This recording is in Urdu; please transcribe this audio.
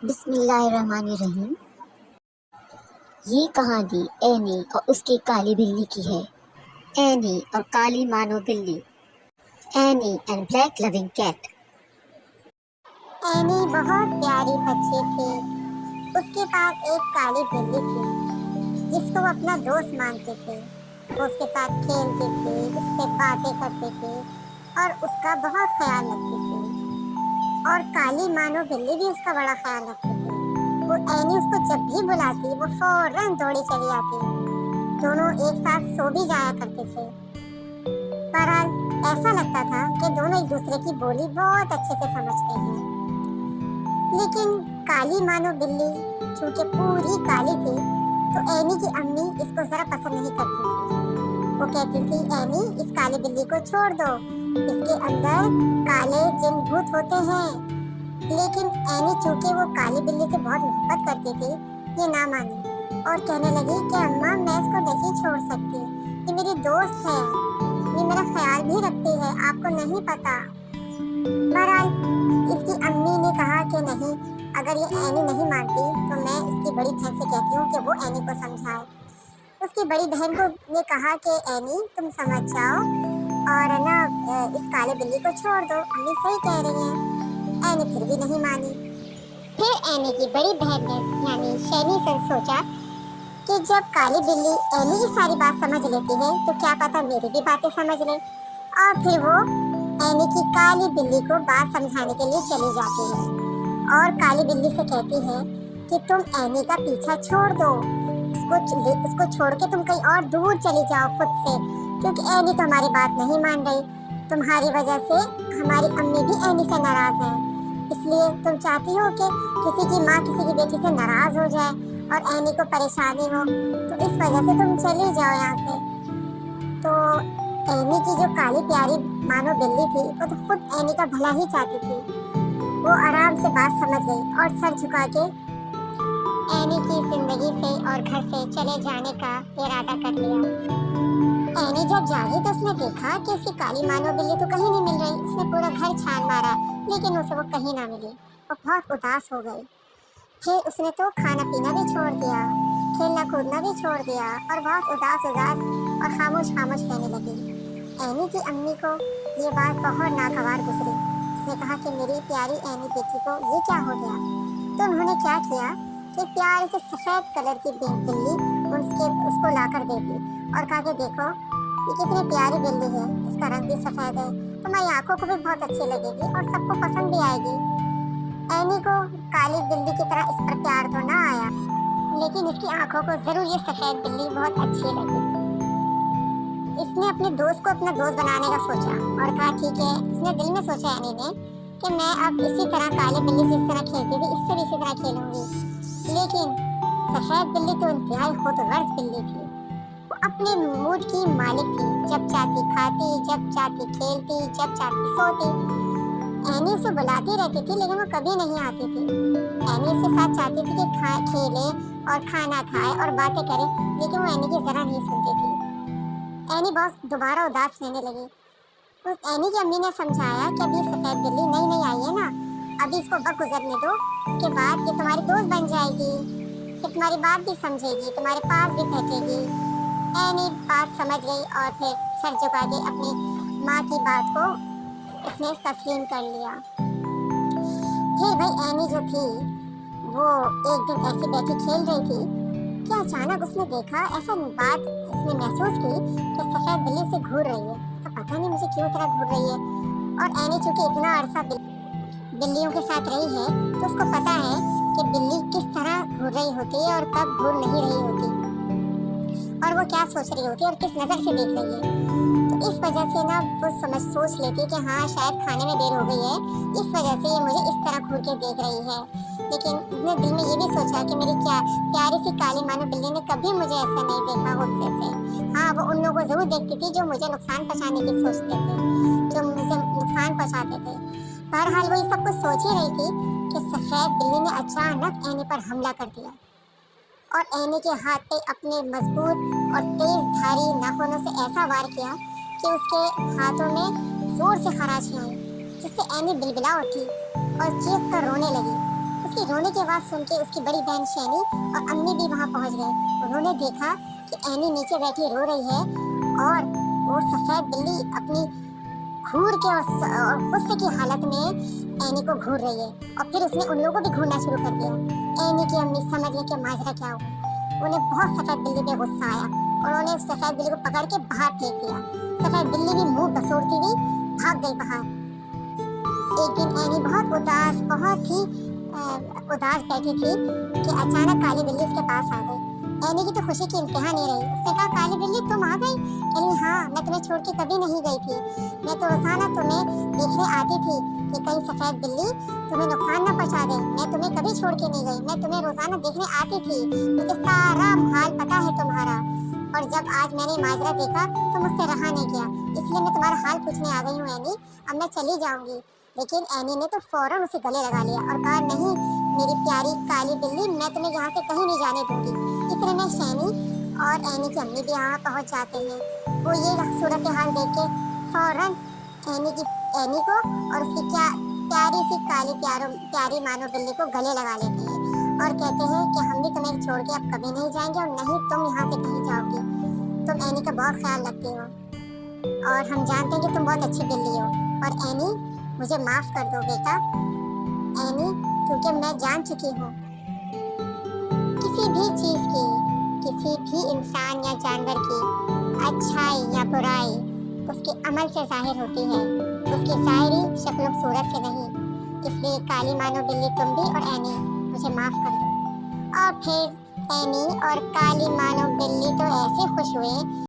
بسم اللہ الرحمن الرحیم۔ یہ کہانی اینی اور اس کی کالی بلی کی ہے۔ اینی اور کالی مانو بلی۔ Annie and black long cat. Annie بہت پیاری بچی تھی۔ اس کے پاس ایک کالی بلی تھی جس کو وہ اپنا دوست مانتی تھی۔ وہ اس کے ساتھ کھیلتی تھی، اس سے باتیں کرتی تھی اور اس کا بہت خیال رکھتی تھی۔ اور کالی مانو بلی بھی اس کا بڑا خیال رکھتی تھی۔ وہ اینی اس کو جب بھی بلاتی وہ فوراً دوڑی چلی آتی۔ دونوں ایک ساتھ سو بھی جایا کرتے تھے۔ بہرحال ایسا لگتا تھا کہ دونوں ایک دوسرے کی بولی بہت اچھے سے سمجھتے ہیں۔ لیکن کالی مانو بلی چونکہ پوری کالی تھی تو اینی کی امی اس کو ذرا پسند نہیں کرتی تھی۔ وہ کہتی تھی اینی اس کالی بلی کو چھوڑ دو، اس کے اندر کالے جن بھوت ہوتے ہیں۔ لیکن اینی چونکہ وہ کالی بلی سے بہت محبت کرتی تھی یہ نہ مانی اور کہنے لگی کہ اماں میں اس کو نہیں چھوڑ سکتی، یہ میری دوست ہے، یہ میرا خیال بھی رکھتی ہے، آپ کو نہیں پتا۔ بہرحال اس کی امی نے کہا کہ نہیں، اگر یہ اینی نہیں مانتی تو میں اس کی بڑی بہن سے کہتی ہوں کہ وہ اینی کو سمجھائے۔ اس کی بڑی بہن کو نے کہا کہ اینی تم سمجھ جاؤ اور نا اس کالے بلی کو چھوڑ دو، امی صحیح کہہ رہی ہیں۔ اینی پھر بھی نہیں مانی۔ پھر اینی کی بڑی بہن نے یعنی شینی سے سوچا کہ جب کالی بلی اینی کی ساری بات سمجھ لیتی ہے تو کیا پتا میری بھی باتیں سمجھ لے۔ اور پھر وہ اینی کی کالی بلی کو بات سمجھانے کے لیے چلی جاتی ہے اور کالی بلی سے کہتی ہے کہ تم اینی کا پیچھا چھوڑ دو، اس کو چھوڑ کے تم کہیں اور دور چلی جاؤ خود سے، کیونکہ اینی تو ہماری بات نہیں مان رہی۔ تمہاری وجہ سے ہماری امی بھی اینی سے ناراض ہیں، اس لیے تم چاہتی ہو کہ کسی کی ماں کسی کی بیٹی سے ناراض ہو جائے اور اینی کو پریشانی ہو، تو اس وجہ سے تم چلی جاؤ یہاں سے۔ تو اینی کی جو کالی پیاری مانو بلی تھی وہ تو خود اینی کا بھلا ہی چاہتی تھی۔ وہ آرام سے بات سمجھ گئی اور سر جھکا کے اینی کی زندگی سے اور گھر سے چلے جانے کا ارادہ کر لیا۔ اینی جب جاگی تو اس نے دیکھا کہ اس کی کالی مانو بلی تو کہیں نہیں مل رہی۔ اس نے پورا گھر چھان مارا لیکن اسے وہ کہیں نہ ملی۔ وہ بہت اداس ہو گئی۔ پھر اس نے تو کھانا پینا بھی چھوڑ دیا، کھیلنا کودنا بھی چھوڑ دیا اور بہت اداس اور خاموش رہنے لگی۔ اینی کی امی کو یہ بات بہت ناگوار گزری۔ اس نے کہا کہ میری پیاری اینی بیٹی کو یہ کیا ہو گیا؟ تو انہوں نے کیا کیا کہ پیارے سے سفید کلر کی بلی اس کو لا کر دے دی اور کہا کہ دیکھو یہ کتنی پیاری بلی ہے، اس کا رنگ بھی سفید ہے، تمہاری آنکھوں کو بھی بہت اچھی لگے گی اور سب کو پسند بھی آئے گی۔ اینی کو کالی بلی کی طرح اس پر پیار تو نہ آیا لیکن اس کی آنکھوں کو ضرور یہ سفید بلی بہت اچھی لگی۔ اس نے اپنے دوست کو اپنا دوست بنانے کا سوچا اور کہا ٹھیک ہے۔ اس نے دل میں سوچا اینی نے کہ میں اب اسی طرح کالی بلی سے اس طرح کھیلتی تھی اس سے بھی اسی طرح کھیلوں گی۔ لیکن سفید بلی تو انتہائی خود غرض بلی تھی۔ وہ اپنے موڈ کی مالک تھی، جب چاہتی کھاتی، جب چاہتی کھیلتی، جب چاہتی سوتی۔ اینی اسے بلاتی رہتی تھی لیکن وہ کبھی نہیں آتی تھی۔ اینی اس کے ساتھ چاہتی تھی کہ کھیلے اور کھانا کھائے اور باتیں کرے لیکن وہ اینی کی ذرا نہیں سنتی تھی۔ اینی بہت دوبارہ اداس رہنے لگی۔ تو اینی کی امی نے سمجھایا کہ ابھی سفید بلی نئی آئی ہے نا، ابھی اس کو وقت گزرنے دو، اس کے بعد یہ تمہاری دوست بن جائے گی، پھر تمہاری بات بھی سمجھے گی، تمہارے پاس بھی بیٹھے گی۔ اینی بات سمجھ گئی اور پھر سر جھکا کے اپنی ماں کی بات کو اس نے تسلیم کر لیا۔ پھر بھائی اینی جو تھی وہ ایک دن ایسی بیٹھی کھیل رہی تھی کہ اچانک اس نے دیکھا، ایسا بات اس نے محسوس کی کہ سفید بلی سے گھور رہی ہے۔ تو پتہ نہیں مجھے کیوں طرح گھور رہی ہے۔ اور اینی چونکہ اتنا عرصہ بلیوں کے ساتھ رہی ہے تو اس کو پتہ ہے کہ بلی کس طرح گھور رہی ہوتی ہے اور کب گھور نہیں رہی ہوتی اور وہ کیا سوچ رہی ہوتی ہے اور کس نظر سے دیکھ رہی ہے۔ تو اس وجہ سے نا وہ سوچ لیتی کہ ہاں شاید کھانے میں دیر ہو گئی ہے، اس وجہ سے یہ مجھے اس طرح گھور کے دیکھ رہی ہے۔ لیکن اس نے دل میں یہ بھی سوچا کہ میری کیا پیاری سی کالی مانو بلی نے کبھی مجھے ایسا نہیں دیکھا غصے سے۔ ہاں وہ ان لوگوں کو ضرور دیکھتی تھی جو مجھے نقصان پہنچانے کی سوچتے تھے، جو مجھے نقصان پہنچاتے تھے۔ بہرحال وہ یہ سب کچھ سوچ ہی رہی تھی کہ سفید بلی نے اچانک اینی پر حملہ کر دیا اور اینی کے ہاتھ پہ اپنے مضبوط اور تیز دھاری ناخنوں سے ایسا وار کیا کہ اس کے ہاتھوں میں زور سے خراش آئی، جس سے اینی بلبلا اٹھی اور چیخ کر رونے لگی۔ اس کی رونے کی آواز سن کے اس کی بڑی بہن شینی اور امی بھی وہاں پہنچ گئے۔ انہوں نے دیکھا کہ اینی نیچے بیٹھی رو رہی ہے اور وہ سفید بلی اپنی گھور کے اور غصے کی حالت میں اینی کو گھور رہی ہے، اور پھر اس نے ان لوگوں کو بھی گھورنا شروع کر دیا۔ اینی کی امی سمجھ گئی کہ ماجرا کیا ہوا۔ انہیں بہت سفید بلی پہ غصہ آیا اور انہوں نے اس سفید بلی کو پکڑ کے باہر پھینک دیا۔ سفید بلی بھی منہ بسوڑتی ہوئی بھاگ گئی باہر۔ ایک دن اینی بہت ہی اداس بیٹھی تھی کہ اچانک کالی بلی اس کے پاس آ گئی۔ اینی کی تو خوشی کی انتہا نہیں رہی۔ اس نے کہا، کالی بلی تم آ گئی؟ کہی ہاں، میں تمہیں چھوڑ کے کبھی نہیں گئی تھی۔ میں تو روزانہ تمہیں دیکھنے آتی تھی کہ کہیں سفید بلی تمہیں نقصان نہ پہنچا دے۔ میں تمہیں کبھی چھوڑ کے نہیں گئی، میں تمہیں روزانہ دیکھنے آتی تھی، مجھے سارا حال پتا ہے تمہارا۔ اور جب آج میں نے ماجرا دیکھا تو مجھ سے رہا نہیں گیا، اس لیے میں تمہارا حال پوچھنے آ گئی ہوں اینی۔ اب میں چلی جاؤں گی۔ لیکن اینی نے تو فوراً اسے گلے لگا لیا اور کہا، نہیں میری پیاری کالی بلی، میں تمہیں یہاں سے کہیں نہیں جانے دوں گی۔ اتنے میں شینی اور اینی کی امی بھی یہاں پہنچ جاتے ہیں۔ وہ یہ صورتحال دیکھ کے فوراً اینی کو اور اس کی پیاری سی پیاری مانو بلی کو گلے لگا لیتے ہیں اور کہتے ہیں کہ ہم بھی تمہیں چھوڑ کے اب کبھی نہیں جائیں گے اور نہیں تم یہاں سے کہیں جاؤ گی۔ تم اینی کا بہت خیال رکھتی ہو اور ہم جانتے ہیں کہ تم بہت اچھی بلی ہو، اور اینی مجھے معاف کر دو بیٹا اینی، کیونکہ میں جان چکی ہوں کسی بھی چیز کی، کسی بھی انسان یا جانور کی اچھائی یا برائی اس کے عمل سے ظاہر ہوتی ہے، اس کی ظاہری شکل و صورت سے نہیں۔ اس لیے کالی مانو بلی تم بھی اور اینی مجھے معاف کر دو۔ اور پھر اینی اور کالی مانو بلی تو ایسے خوش ہوئے